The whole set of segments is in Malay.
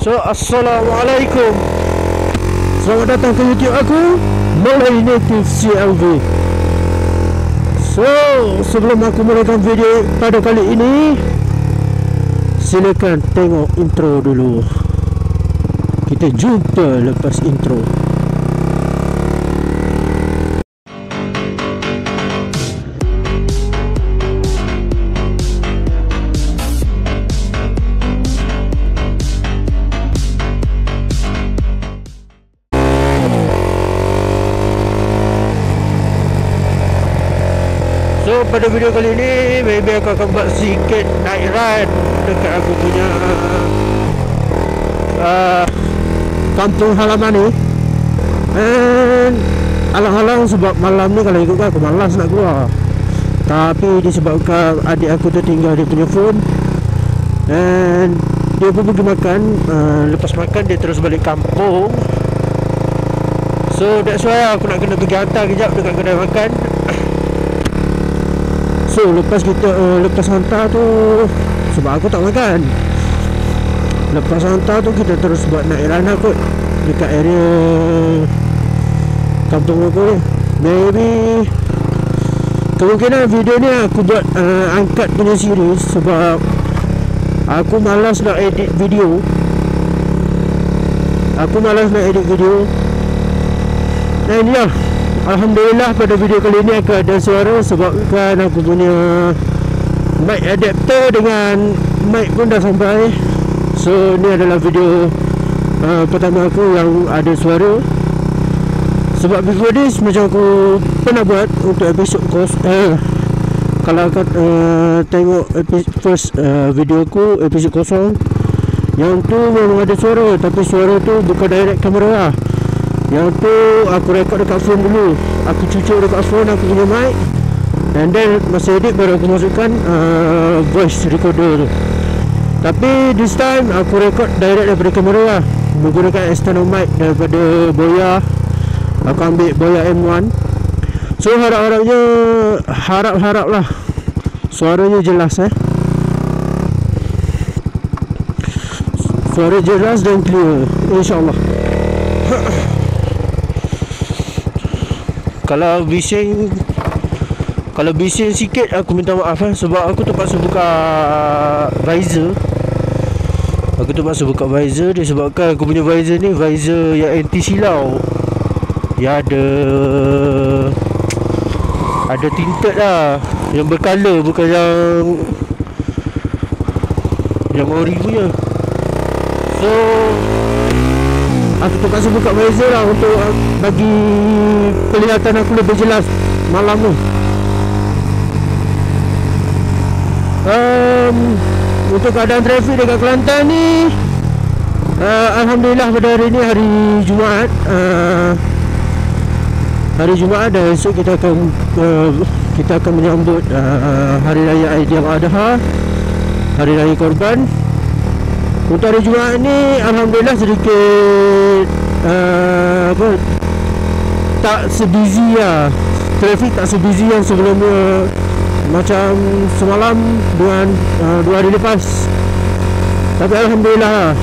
So, Assalamualaikum. Selamat datang ke YouTube aku, Malay Native CLV. So, sebelum aku mulakan video pada kali ini, silakan tengok intro dulu. Kita jumpa lepas intro. So pada video kali ini, maybe aku akan buat sikit night ride dekat aku punya kampung halaman ni. And alang-alang sebab malam ni kalau ikutkan aku malas nak keluar, tapi disebabkan adik aku tu tinggal dia punya phone, and dia pun pergi makan. Lepas makan dia terus balik kampung. So that's why aku nak kena pergi hantar kejap dekat kedai makan. So lepas hantar tu, sebab aku tak makan, lepas hantar tu kita terus buat naik rana kot dekat area kampung aku ni. Maybe kemungkinan video ni aku buat angkat punya series, sebab aku malas nak edit video. Dan ya, alhamdulillah pada video kali ni aku ada suara, sebabkan aku punya mic adapter dengan mic pun dah sampai. So ni adalah video pertama aku yang ada suara. Sebab before this macam aku pernah buat untuk episod kalau kau tengok first video aku, episod kosong, yang tu memang ada suara, tapi suara tu bukan direct kamera lah. Yang tu aku rekod dekat phone dulu, aku cucuk dekat phone aku punya mic, and then masa edit baru aku masukkan voice recorder tu. Tapi this time aku rekod direct daripada kamera lah, menggunakan external mic daripada Boya. Aku ambil Boya M1. So harap lah suaranya jelas, suara jelas dan clear, InsyaAllah. Kalau bising sikit aku minta maaf, sebab aku terpaksa buka visor. Disebabkan aku punya visor ni visor yang anti silau, yang ada tinted lah, yang bercolor, bukan yang ori punya. So aku terpaksa buka visor lah untuk bagi penglihatan aku lebih jelas malam tu. Untuk keadaan trafik dekat Kelantan ni, alhamdulillah pada hari ni hari Jumaat. Hari Jumaat, dan esok kita akan menyambut Hari Raya Aidiladha, Hari Raya Korban. Untuk hari Jumaat ni alhamdulillah sedikit tak sebusy lah, trafik tak sebusy yang sebelumnya, macam semalam dengan 2 hari lepas. Tapi alhamdulillah lah.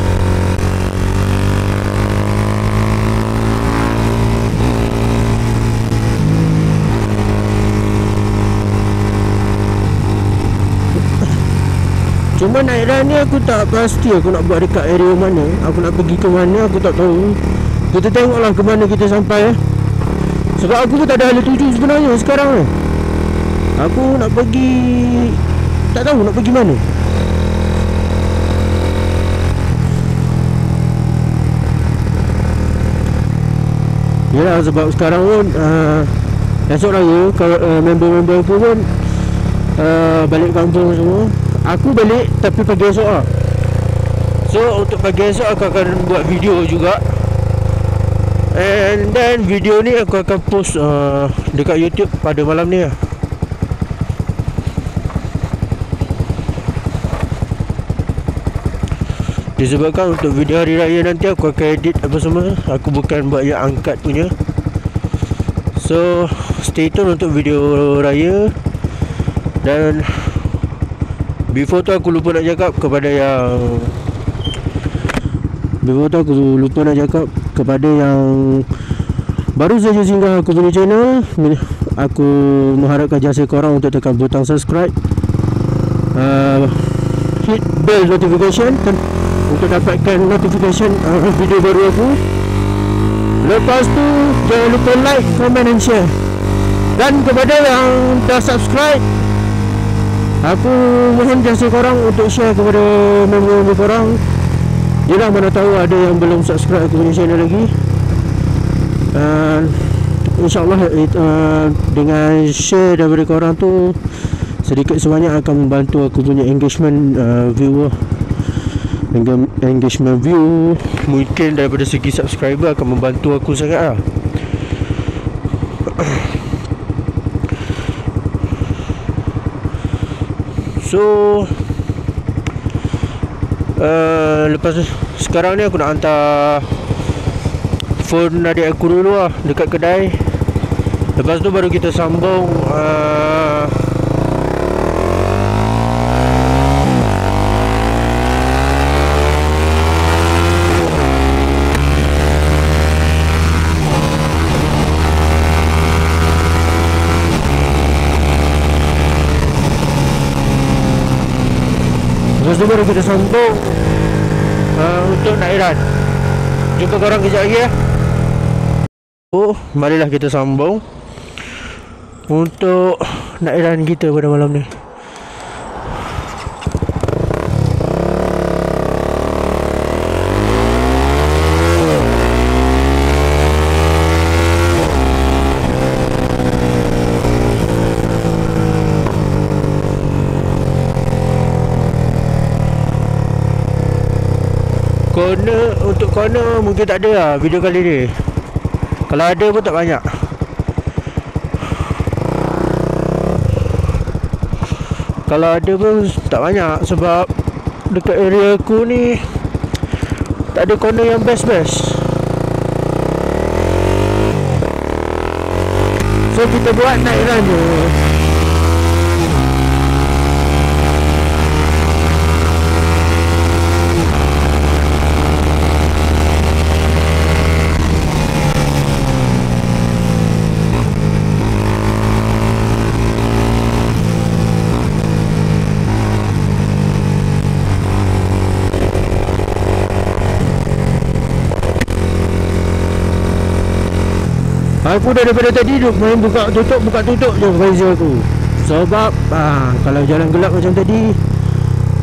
Cuma naik run ni aku tak pasti aku nak buat dekat area mana, aku nak pergi ke mana aku tak tahu. Kita tengoklah ke mana kita sampai. Sebab aku pun tak ada hala tuju sebenarnya sekarang ni. Aku nak pergi, tak tahu nak pergi mana. Yalah, sebab sekarang pun esok raya, member-member aku pun balik kampung semua. Aku balik tapi pagi esok lah. So untuk pagi esok aku akan buat video juga, and then video ni aku akan post dekat YouTube pada malam ni lah. Disebabkan untuk video hari raya nanti aku akan edit apa semua, aku bukan buat yang angkat punya. So stay tune untuk video raya. Dan before tu aku lupa nak cakap kepada yang Before tu aku lupa nak cakap kepada yang baru saja singgah aku punya channel, aku mengharapkan jasa korang untuk tekan butang subscribe, hit bell notification untuk dapatkan notification video baru aku. Lepas tu jangan lupa like, comment and share. Dan kepada yang dah subscribe, aku mohon jasa korang untuk share kepada member-member korang. Yelah, mana tahu ada yang belum subscribe aku punya channel lagi. InsyaAllah dengan share daripada korang tu sedikit sebanyak akan membantu aku punya engagement viewer, engagement view. Mungkin daripada segi subscriber akan membantu aku sangat lah. So lepas sekarang ni aku nak hantar phone adik aku dulu lah dekat kedai. Lepas tu baru kita sambung untuk Nairan. Jumpa korang kejap lagi ya. Marilah kita sambung untuk Nairan kita pada malam ni. Untuk corner mungkin tak ada lah video kali ni. Kalau ada pun tak banyak. Kalau ada pun tak banyak, sebab dekat area aku ni tak ada corner yang best-best. So kita buat naik run je. Aku daripada tadi main buka tutup je visor aku. Sebab kalau jalan gelap macam tadi,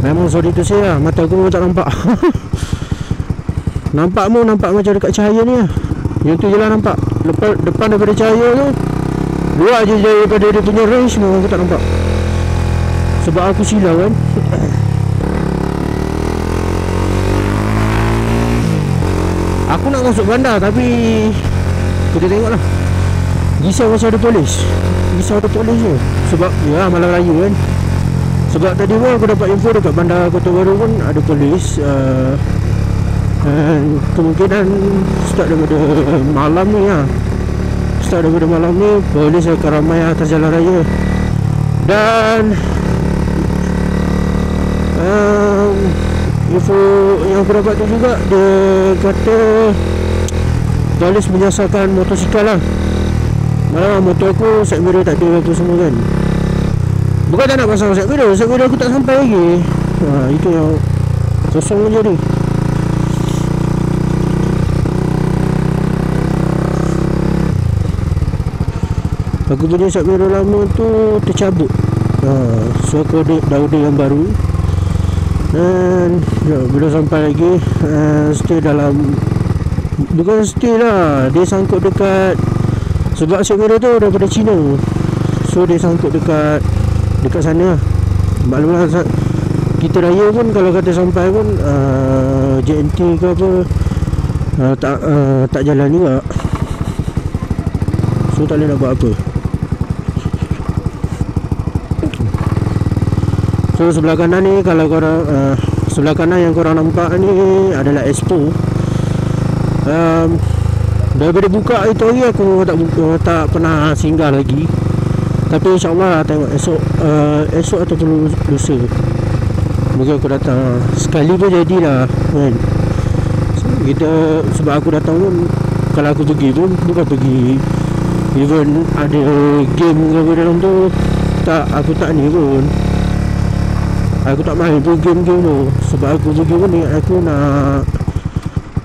memang sorry tu saya, mata aku tak nampak. Nampak macam dekat cahaya ni lah. Yang tu je lah nampak. Depan daripada cahaya tu, luar je daripada dia punya range, memang aku tak nampak. Sebab aku silau kan. Aku nak masuk bandar tapi kita tengok lah. Risau macam ada polis. Risau ada polis je. Sebab ya malam raya kan. Sebab tadi pun aku dapat info dekat bandar Kota Baru pun ada polis. Kemungkinan start daripada malam ni lah. Start daripada malam ni polis akan ramai atas jalan raya. Dan info yang aku dapat tu juga, dia kata polis menyasarkan motosikal lah. Malah motor aku side mirror tak ada apa semua kan. Bukan tak nak pasang side mirror aku tak sampai lagi. Itu yang kosong je ni. Aku punya side mirror lama tu tercabut. So aku dah order yang baru. Dan bila sampai lagi stay dalam, bukan stay lah, dia sangkut dekat, sebab side mirror tu daripada China. So dia sangkut dekat sana lah. Maklumlah kita raya pun kalau kata sampai pun JNT ke apa tak jalan juga. So tak boleh nak buat apa. So sebelah kanan ni, kalau korang sebelah kanan yang korang nampak ni adalah Expo. Daripada buka itu hari aku tak pernah singgah lagi. Tapi insyaAllah tengok esok ataupun lusa mungkin aku datang. Sekali pun jadilah kan. kita, sebab aku datang pun, kalau aku pergi pun bukan pergi even ada game ke apa dalam tu, tak, aku tak ni pun, aku tak main pun game-game tu. Sebab aku pergi pun niat aku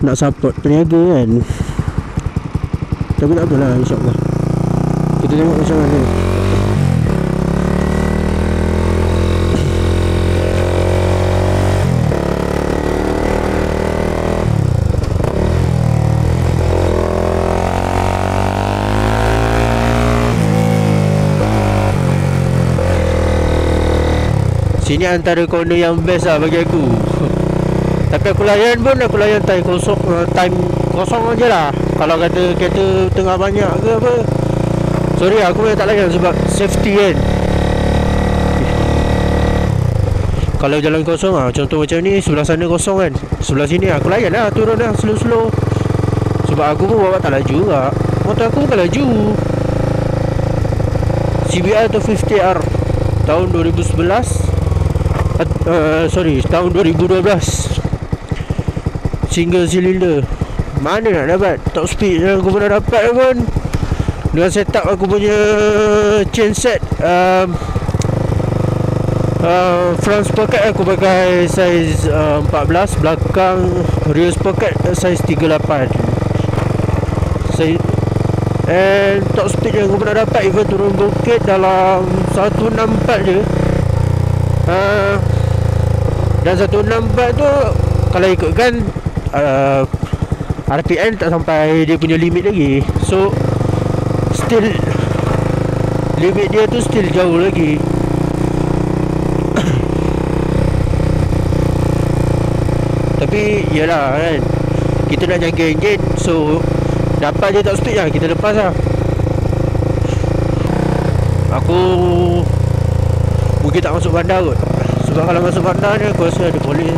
nak support peniaga kan. Tapi tak apalah, insyaAllah kita tengok macam mana. Sini antara corner yang best lah bagi aku. Tapi aku layan pun, aku layan time kosong je lah. Kalau kata kereta tengah banyak ke apa, sorry aku memang tak layan sebab safety kan. Kalau jalan kosong lah, contoh macam ni, sebelah sana kosong kan, sebelah sini aku layan lah, turun lah slow-slow. Sebab aku pun bawa tak laju juga, motor aku bukan laju. CBR tu 50R tahun 2011, tahun 2012, single cylinder. Mana nak dapat top speed yang aku pernah dapat pun. Dengan setup aku punya chain set, front sprocket aku pakai size 14, belakang rear sprocket size 38. And top speed yang aku pernah dapat, even turun bukit dalam 164 je. Dan 164 tu kalau ikutkan RPM tak sampai dia punya limit lagi. So still limit dia tu still jauh lagi. Tapi yalah kan, kita nak jaga enjin, so dapat je top speed lah, kita lepas lah. Aku mungkin tak masuk bandar kot, sebab kalau masuk bandar ni aku rasa ada polis.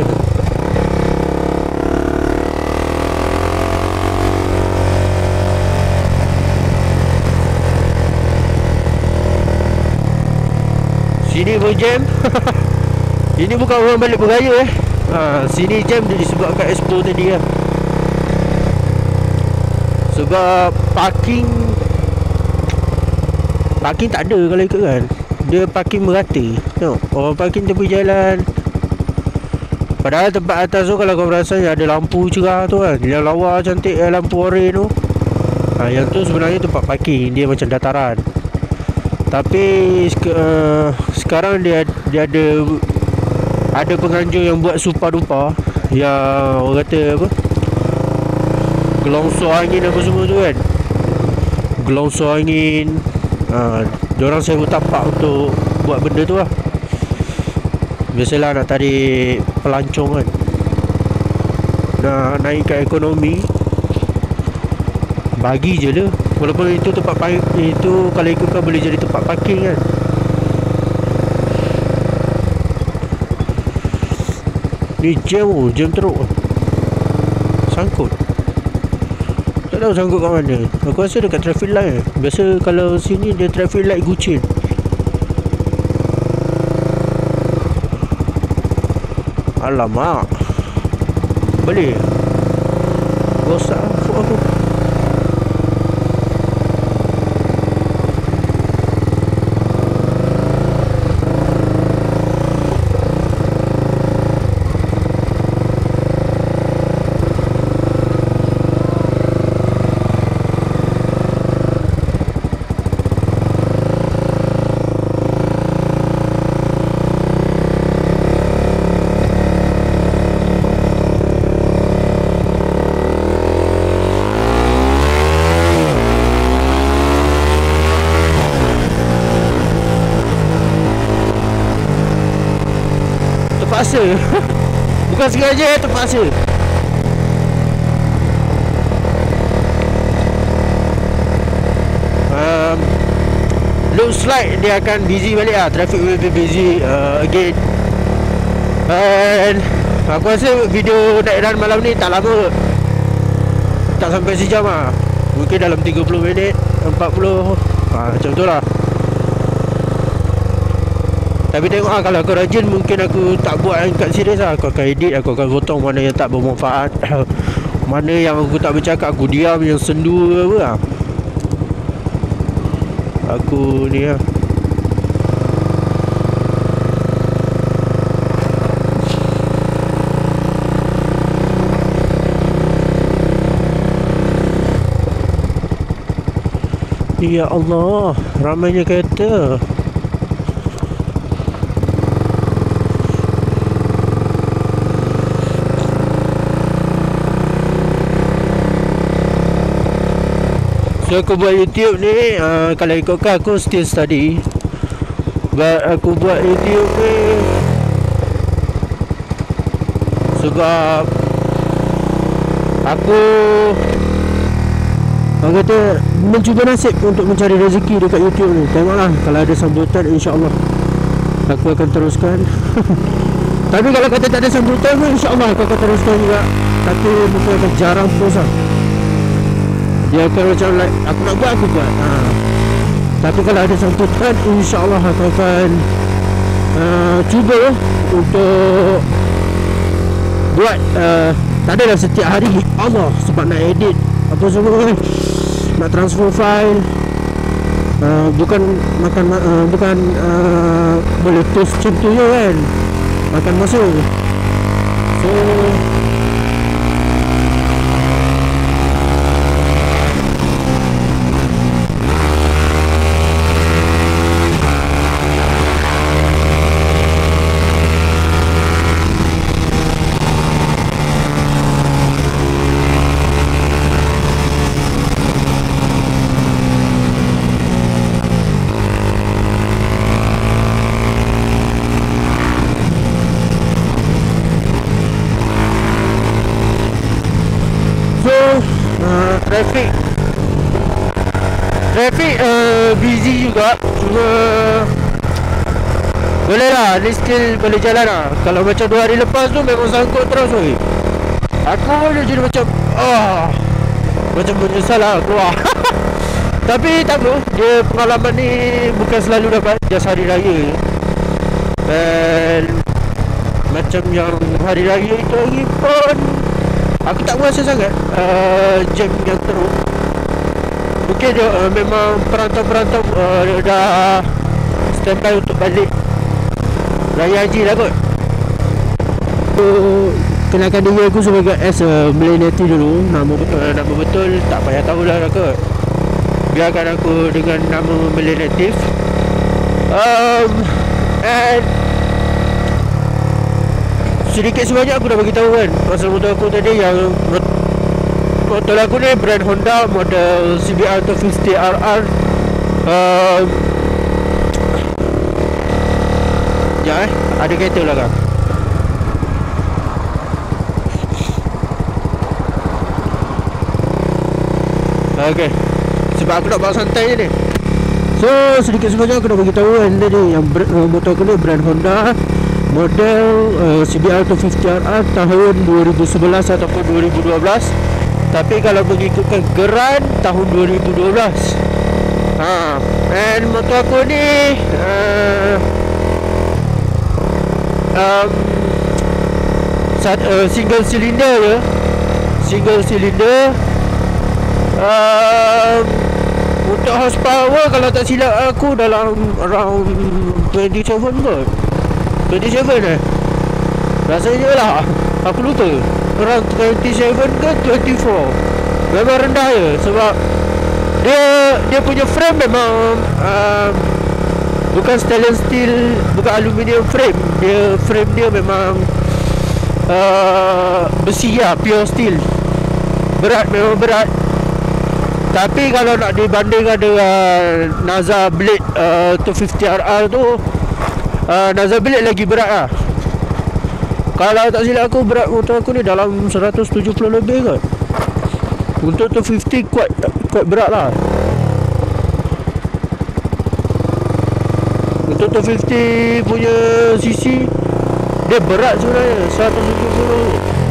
Sini pun jam. Ini bukan orang balik beraya sini jam disebabkan expo tadi lah. Sebab parking tak ada kalau ikut kan. Dia parking merata. Tengok, orang parking tepi jalan. Padahal tempat atas tu kalau kau perasan ada lampu cerah tu kan, yang lawa cantik, lampu oren tu, yang tu sebenarnya tempat parking. Dia macam dataran. Tapi sekarang dia ada penganjur yang buat supa-dupa, yang orang kata apa, gelongsor angin apa semua tu kan. Gelongsor angin, diorang sewa tapak untuk buat benda tu lah. Biasalah nak tarik pelancong kan, nak naikkan ekonomi, bagi je lah. Walaupun itu tempat itu kalau ikutkan boleh jadi tempat parking kan. Ni jam teruk, sangkut. Tak tahu sangkut kat mana. Aku rasa dekat traffic light. Biasa kalau sini dia traffic light gucin. Alamak, boleh rosak aku. Terpaksa. Bukan sengaja, terpaksa. Looks like dia akan busy balik lah. Traffic will be busy again. And aku rasa video naik run malam ni tak lama, tak sampai sejam lah. Mungkin dalam 30 minit 40 macam tu lah. Tapi tengok lah, kalau aku rajin mungkin aku tak buat yang kat serius lah. Aku akan edit, aku akan potong mana yang tak bermanfaat, Mana yang aku tak bercakap, aku diam, yang sendu ke apa lah. Aku ni lah. Ya Allah, ramainya kereta. So aku buat YouTube ni, kalau ikutkan aku still study. But aku buat YouTube ni sebab aku orang kata mencuba nasib untuk mencari rezeki dekat YouTube ni. Tengoklah, kalau ada sambutan, insyaAllah aku akan teruskan. Tapi kalau kata tak ada sambutan pun, insyaAllah aku akan teruskan juga. Tapi mungkin akan jarang post lah. Dia akan macam like, aku nak buat, aku buat. Tapi kalau ada sambutan, insyaAllah aku akan cuba untuk buat. Tak adalah setiap hari Allah, sebab nak edit apa semua kan, nak transfer file, bukan makan bukan boleh post macam tu je kan, makan masa. So traffic busy juga. Cuma boleh lah, ni still boleh jalan lah. Kalau macam 2 hari lepas tu memang sangkut terus weh. Aku boleh jadi macam macam menyesal lah keluar. Tapi tak apa, dia pengalaman ni bukan selalu dapat, just hari raya. Dan macam yang hari raya itu lagi pun aku tak berasa sangat jam yang teruk. Mungkin dia memang perantau-perantau dah standby untuk balik Raya Haji lah kot. Kenalkan diri aku sebagai as a millennial dulu. Nama betul tak payah tahu lah kot. Biarkan aku dengan nama millennial. And sedikit sebanyak aku dah beritahu kan pasal motor aku tadi. Yang motor aku ni brand Honda, model CBR 250RR. Sekejap ada kereta belakang. Okay, sebab aku nak bawa santai je ni. So sedikit sebanyak aku dah beritahu kan tadi, yang motor aku ni brand Honda, model CBR 250RR tahun 2011 ataupun 2012. Tapi kalau mengikutkan geran tahun 2012. And motor aku ni single cylinder je. Single cylinder. Untuk horsepower kalau tak silap aku dalam around 27 kot. 27 rasanya lah, aku lupa. Around 27 ke 24. Memang rendah je. Sebab dia punya frame memang bukan stainless steel, bukan aluminium frame. Frame dia memang besi lah, pure steel. Berat, memang berat. Tapi kalau nak dibandingkan dengan Naza Blade 250RR tu, Naza Blade lagi berat lah. Kalau tak silap aku, berat motor aku ni dalam 170 lebih kot. Untuk 250 kuat berat lah. Untuk 250 punya cc, dia berat sebenarnya, 170.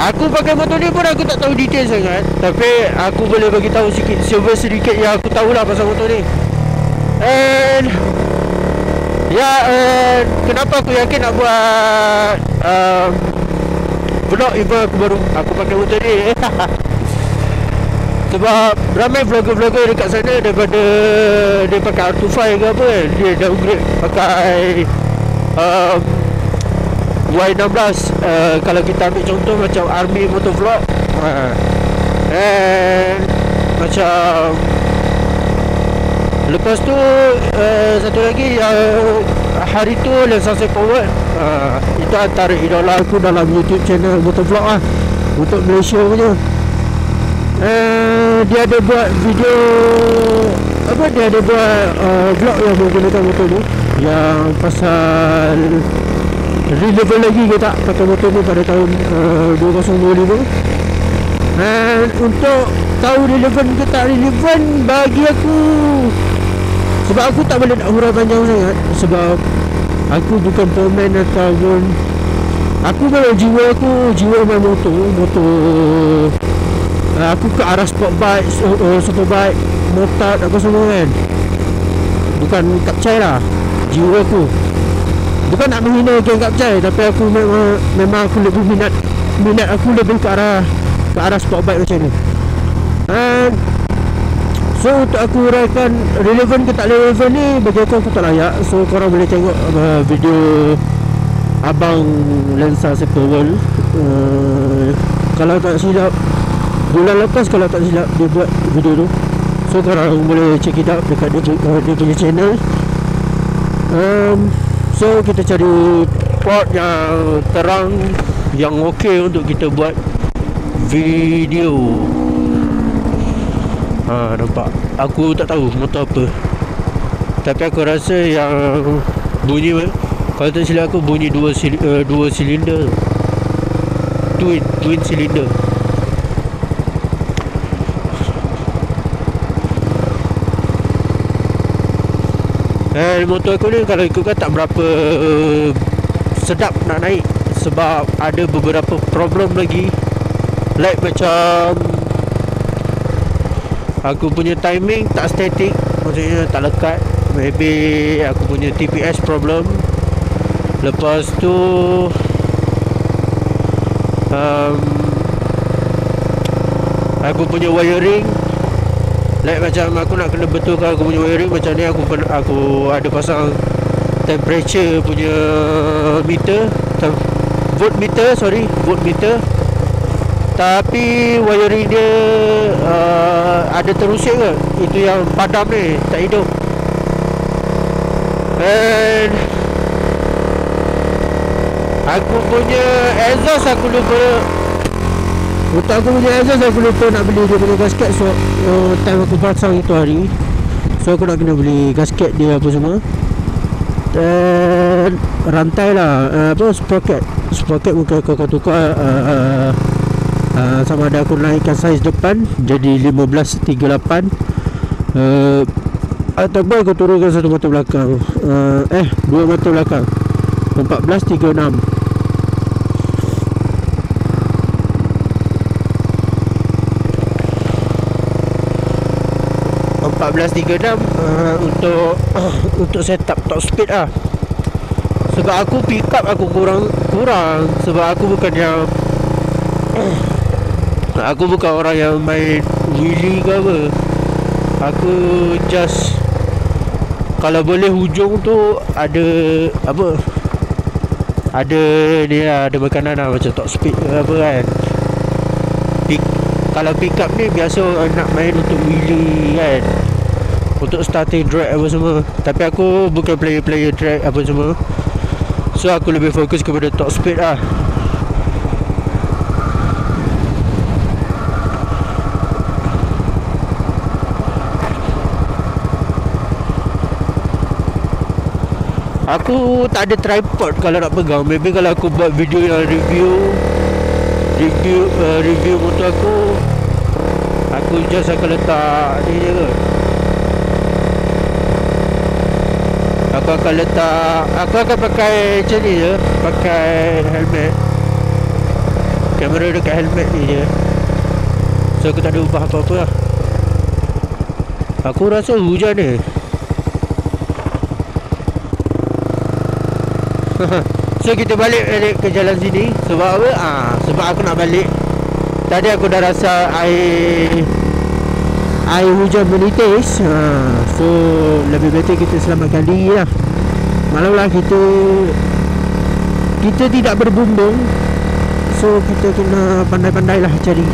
Aku pakai motor ni pun aku tak tahu detail sangat, tapi aku boleh bagi tahu sedikit yang aku tahulah pasal motor ni. And Ya, kenapa aku yakin nak buat vlog even aku pakai motor ni. Sebab ramai vlogger-vlogger dekat sana daripada dia pakai R25 ke apa kan, dia downgrade pakai Y16. Kalau kita ambil contoh macam Army Motovlog, and macam lepas tu satu lagi hari tu Sunset Forward, itu antara idola aku dalam YouTube channel Motovlog lah, untuk Malaysia punya. Dia ada buat video apa, dia ada buat vlog yang menggunakan motor ni, yang pasal relevan lagi ke tak pakai motor ni pada tahun 2025. Dan untuk tahu relevan ke tak relevan bagi aku, sebab aku tak boleh nak hurau panjang sangat, sebab aku bukan pemain ataupun aku memang jiwa main motor. Aku ke arah sport bike, super bike, motor apa semua kan. Bukan kapcai lah jiwa aku. Bukan nak menghina geng kapcai, tapi aku memang aku lebih minat aku lebih ke arah sport bike macam ni. And so untuk aku uraikan relevan ke tak relevan ni, bagi aku tak layak. So korang boleh tengok video Abang Lensa Super World. Kalau tak silap bulan lepas, kalau tak silap dia buat video tu. So korang boleh check it out dekat dia punya channel. So kita cari spot yang terang, yang okey untuk kita buat video. Nampak? Aku tak tahu motor apa, tapi aku rasa yang bunyi, kalau tak silap aku bunyi dua silinder, twin silinder. Motor aku ni kalau ikutkan tak berapa sedap nak naik, sebab ada beberapa problem lagi. Like macam aku punya timing tak static, maksudnya tak lekat. Maybe aku punya TPS problem. Lepas tu aku punya wiring, like macam aku nak kena betulkan aku punya wiring macam ni. Aku ada pasang temperature punya meter, voltmeter, tapi wiring dia ada terusik ke, itu yang padam ni, tak hidup. And aku punya exhaust aku lupa. Untuk aku punya exhaust aku lupa nak beli dia punya gasket. So time aku pasang itu hari, so aku nak kena beli gasket dia apa semua. Dan rantai lah, sprocket mungkin aku akan tukar, sama ada aku naikkan saiz depan jadi 1538, ataupun aku turunkan satu motor belakang, dua motor belakang 1436. 1436 untuk setup top speed lah. Sebab aku pick up aku kurang, sebab aku bukan yang aku bukan orang yang main wheelie ke apa. Aku just kalau boleh hujung tu ada apa, ada ni lah, ada makanan lah, macam top speed ke apa kan. Kalau pick up ni biasa nak main untuk wheelie kan, untuk starting drag apa semua. Tapi aku bukan player drag apa semua, so aku lebih fokus kepada top speed lah. Aku tak ada tripod kalau nak pegang. Maybe kalau aku buat video yang review motor aku just akan letak ni je ke. Aku akan pakai macam ni je, pakai helmet, kamera dekat helmet ni je. So aku tak ada ubah apa-apa lah. Aku rasa hujan ni. So kita balik ke jalan sini. Sebab apa? Sebab aku nak balik. Tadi aku dah rasa air hujan menitis. So lebih better kita selamatkan diri lah. Malaulah kita tidak berbumbung, so kita kena pandai-pandai lah cari.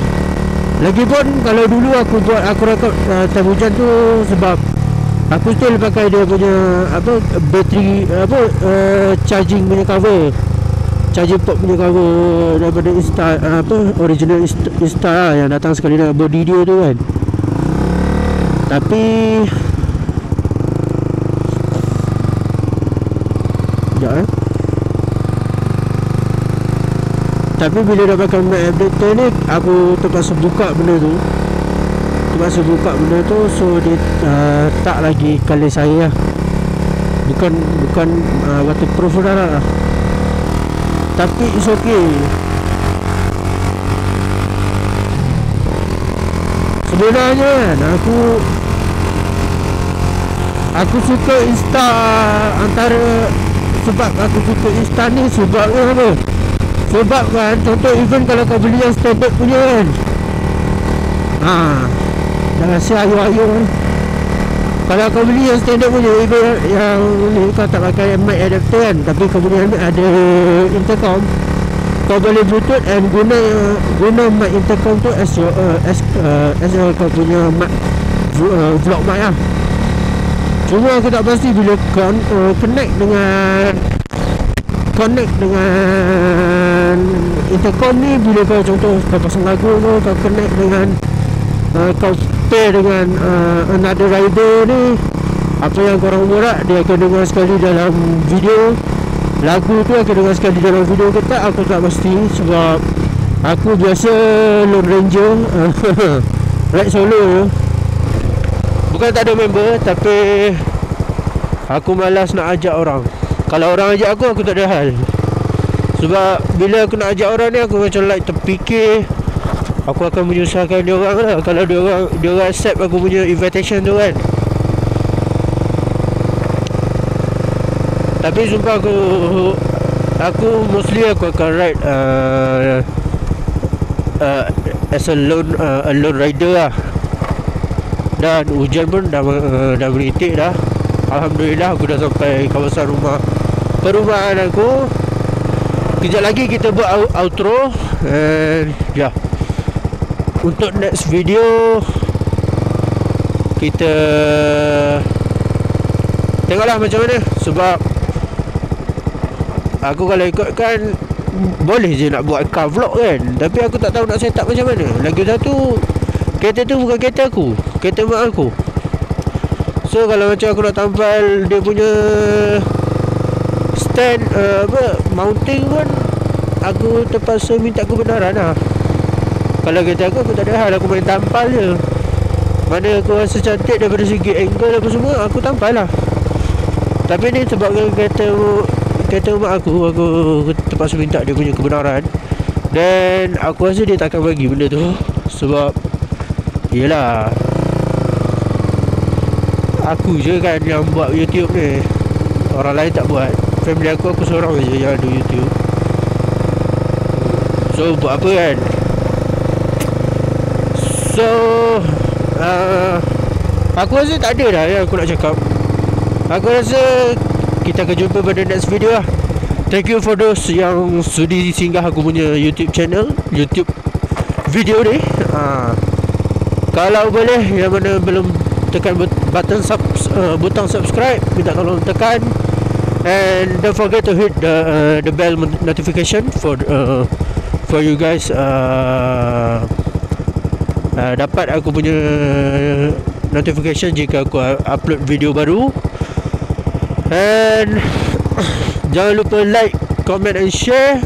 Lagipun kalau dulu aku rekod time hujan tu, sebab aku still pakai dia punya bateri charging punya cover, charging port punya cover daripada original Insta lah, yang datang sekali dengan body dia tu kan. Tapi Tapi bila dah pakai mic adapter ni, aku terpaksa buka benda tu. So dia tak lagi colour saya lah. Bukan waterproof dah lah. Tapi it's okay. Sebenarnya kan aku suka Insta, sebab aku suka Insta ni sebabnya apa? Sebab kan, contoh even kalau kau beli yang standard punya kan, jangan si ayu-ayu kan. Kalau kau beli yang standard punya, even yang ni kau tak pakai mic adapter kan, tapi kau punya ada intercom, kau boleh bluetooth and guna mic intercom tu as your kau punya mic, vlog mic lah. Cuma aku tak pasti bila connect dengan intercom ni, bila kau contoh kau pasang lagu tu, kau connect dengan kau pair dengan another rider ni, apa yang korang borak dia akan dengar sekali dalam video, lagu tu akan dengar sekali dalam video ke tak, aku tak pasti. Sebab aku biasa lone ranger, ride solo. Bukan tak ada member, tapi aku malas nak ajak orang. Kalau orang ajak aku tak ada hal. Sebab bila aku nak ajak orang ni, aku macam like terfikir aku akan menyusahkan dia orang lah kalau dia orang accept aku punya invitation tu kan. Tapi sumpah aku mostly aku akan ride as a lone rider lah. Dan hujan pun dah menitik dah. Alhamdulillah aku dah sampai kawasan perumahan aku. Kejap lagi kita buat outro. And ya, untuk next video kita tengoklah macam mana. Sebab aku kalau ikutkan boleh je nak buat car vlog kan, tapi aku tak tahu nak set up macam mana. Lagi satu, kereta tu bukan kereta aku, kereta mak aku. So kalau macam aku nak tampal dia punya stand mounting pun, aku terpaksa minta kebenaran lah. Kalau kereta aku tak ada hal, aku main tampal je. Mana aku rasa cantik daripada segi angle apa semua, aku tampal lah. Tapi ni sebab kereta mak aku terpaksa minta dia punya kebenaran. Dan aku rasa dia takkan bagi benda tu. Sebab yelah, aku je kan yang buat YouTube ni, orang lain tak buat. Family aku seorang je yang ada YouTube. So buat apa kan. So aku rasa tak ada dah yang aku nak cakap. Aku rasa kita akan jumpa pada next video lah. Thank you for those yang sudi singgah aku punya YouTube channel, YouTube video ni. Kalau boleh, yang mana belum tekan button butang subscribe, minta tolong tekan. And don't forget to hit the bell notification for you guys dapat aku punya notification jika aku upload video baru. And jangan lupa like, comment and share.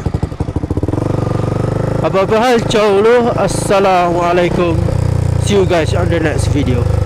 Apa-apa hal, ciao lo, assalamualaikum. See you guys on the next video.